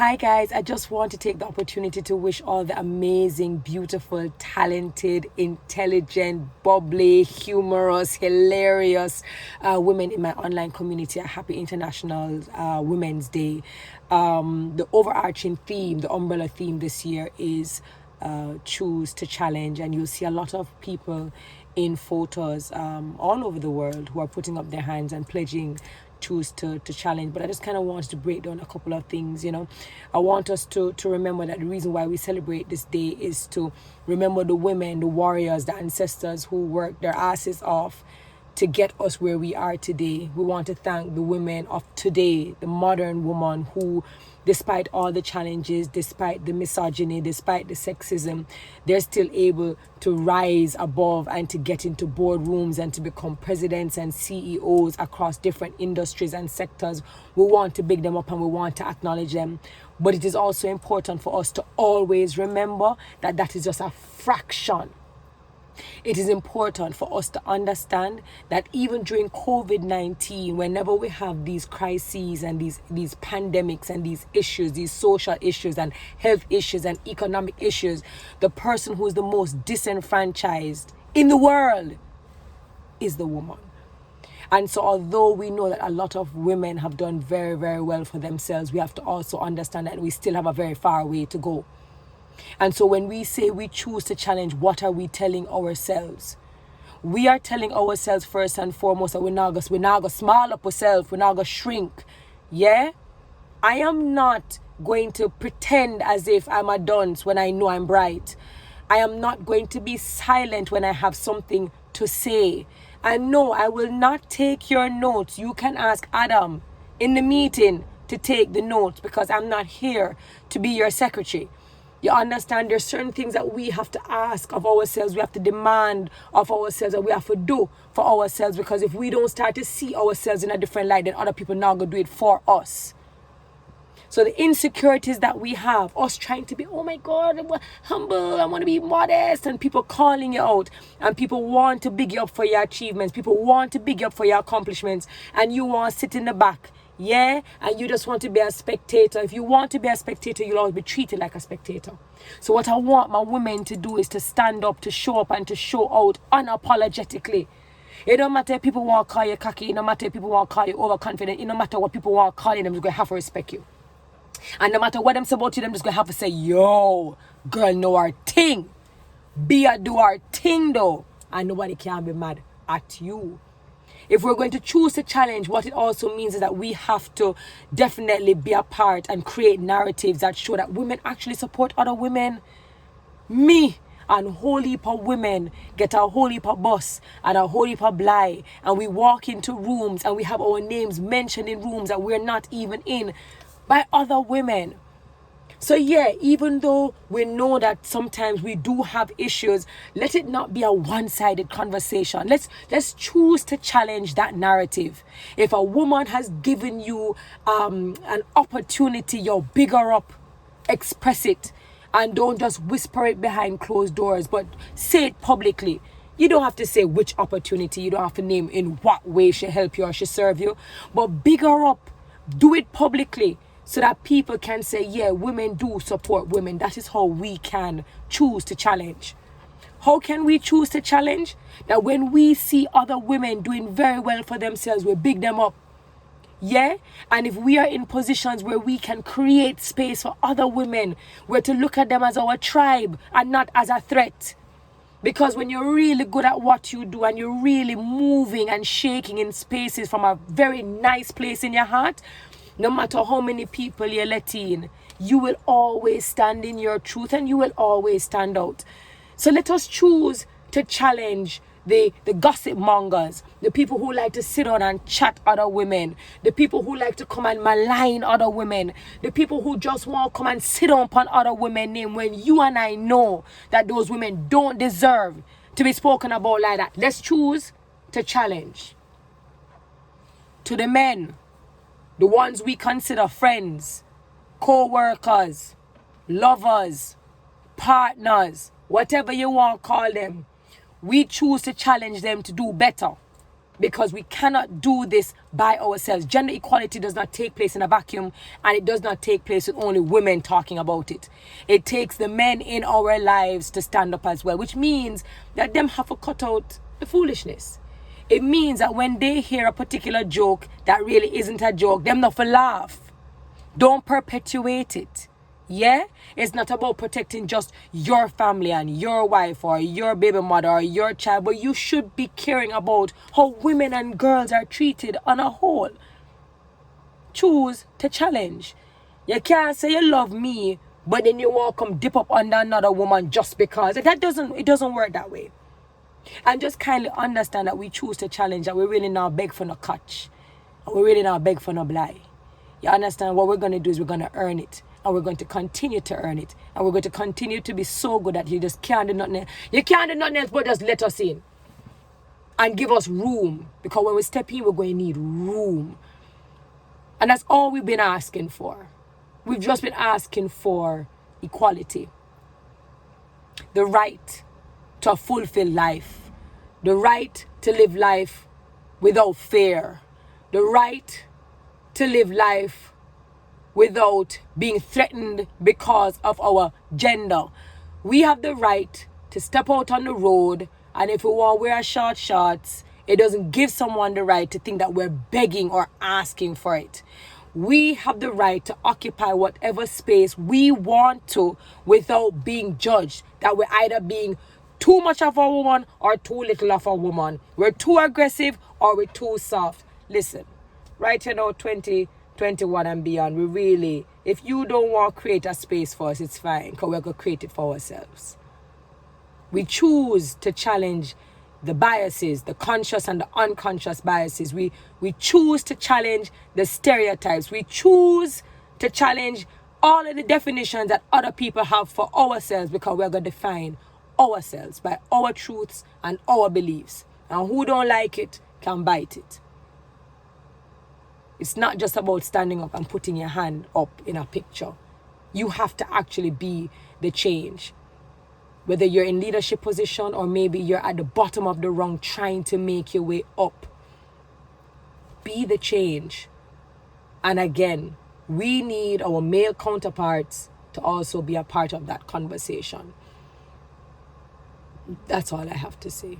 Hi guys, I just want to take the opportunity to wish all the amazing, beautiful, talented, intelligent, bubbly, humorous, hilarious women in my online community a happy International Women's Day. The overarching theme, the umbrella theme this year is choose to challenge, and you'll see a lot of people in photos all over the world who are putting up their hands and pledging choose to challenge. But I just kind of want to break down a couple of things. I want us to remember that the reason why we celebrate this day is to remember the women, the warriors, the ancestors who worked their asses off to get us where we are today. We want to thank the women of today, the modern woman who, despite all the challenges, despite the misogyny, despite the sexism, they're still able to rise above and to get into boardrooms and to become presidents and CEOs across different industries and sectors. We want to big them up and we want to acknowledge them. But it is also important for us to always remember that that is just a fraction. It is important for us to understand that even during COVID-19, whenever we have these crises and these pandemics and these issues, these social issues and health issues and economic issues, the person who is the most disenfranchised in the world is the woman. And so although we know that a lot of women have done very, very well for themselves, we have to also understand that we still have a very far way to go. And so when we say we choose to challenge, what are we telling ourselves? We are telling ourselves first and foremost that we're not going to small up ourselves, we're not going to shrink. Yeah? I am not going to pretend as if I'm a dunce when I know I'm bright. I am not going to be silent when I have something to say. And no, I will not take your notes. You can ask Adam in the meeting to take the notes because I'm not here to be your secretary. You understand, there's certain things that we have to ask of ourselves, we have to demand of ourselves, and we have to do for ourselves, because if we don't start to see ourselves in a different light, then other people not going to do it for us. So the insecurities that we have, us trying to be, oh my God, I'm humble, I want to be modest, and people calling you out, and people want to big you up for your achievements, people want to big you up for your accomplishments, and you want to sit in the back. Yeah, and you just want to be a spectator. If you want to be a spectator, you'll always be treated like a spectator. So what I want my women to do is to stand up, to show up, and to show out unapologetically. It don't matter if people want to call you cocky, it don't matter if people want to call you overconfident, it don't matter what people want to call you, them just going to have to respect you. And no matter what them say about you, them just going to have to say, yo, girl, know our thing. Do our thing though. And nobody can be mad at you. If we're going to choose to challenge, what it also means is that we have to definitely be a part and create narratives that show that women actually support other women. Me and a whole heap of women get a whole heap of bus and a whole heap of bly, and we walk into rooms and we have our names mentioned in rooms that we're not even in by other women. So yeah, even though we know that sometimes we do have issues, let it not be a one-sided conversation. Let's choose to challenge that narrative. If a woman has given you an opportunity, you're bigger up, express it, and don't just whisper it behind closed doors, but say it publicly. You don't have to say which opportunity, you don't have to name in what way she help you or she serve you, but bigger up, do it publicly. So that people can say, yeah, women do support women. That is how we can choose to challenge. How can we choose to challenge? That when we see other women doing very well for themselves, we big them up. Yeah? And if we are in positions where we can create space for other women, we're to look at them as our tribe and not as a threat. Because when you're really good at what you do and you're really moving and shaking in spaces from a very nice place in your heart, no matter how many people you let in, you will always stand in your truth and you will always stand out. So let us choose to challenge the gossip mongers, the people who like to sit on and chat other women, the people who like to come and malign other women, the people who just want to come and sit on upon other women's name when you and I know that those women don't deserve to be spoken about like that. Let's choose to challenge. To the men, the ones we consider friends, co-workers, lovers, partners, whatever you want to call them, we choose to challenge them to do better. because we cannot do this by ourselves. Gender equality does not take place in a vacuum, and it does not take place with only women talking about it. It takes the men in our lives to stand up as well, which means that them have to cut out the foolishness. It means that when they hear a particular joke that really isn't a joke, them not for laugh. Don't perpetuate it. Yeah? It's not about protecting just your family and your wife or your baby mother or your child, but you should be caring about how women and girls are treated on a whole. Choose to challenge. You can't say you love me, but then you won't come dip up under another woman just because. It doesn't work that way. And just kindly understand that we choose to challenge, that we really not beg for no kotch. And we really not beg for no blight. You understand? What we're going to do is we're going to earn it. And we're going to continue to earn it. And we're going to continue to be so good that you just can't do nothing else. You can't do nothing else but just let us in. And give us room. Because when we step in, we're going to need room. And that's all we've been asking for. We've just been asking for equality. The right to fulfill life. The right to live life without fear. The right to live life without being threatened because of our gender. We have the right to step out on the road, and if we want to wear short shorts, it doesn't give someone the right to think that we're begging or asking for it. We have the right to occupy whatever space we want to without being judged, that we're either being too much of a woman or too little of a woman. We're too aggressive or we're too soft. Listen, right now, 2021 and beyond, we really, if you don't want to create a space for us, it's fine, because we're going to create it for ourselves. We choose to challenge the biases, the conscious and the unconscious biases. We choose to challenge the stereotypes. We choose to challenge all of the definitions that other people have for ourselves, because we're going to define ourselves by our truths and our beliefs. And who don't like it can bite it. It's not just about standing up and putting your hand up in a picture. You have to actually be the change. Whether you're in leadership position or maybe you're at the bottom of the rung trying to make your way up. Be the change. And again, we need our male counterparts to also be a part of that conversation. That's all I have to say.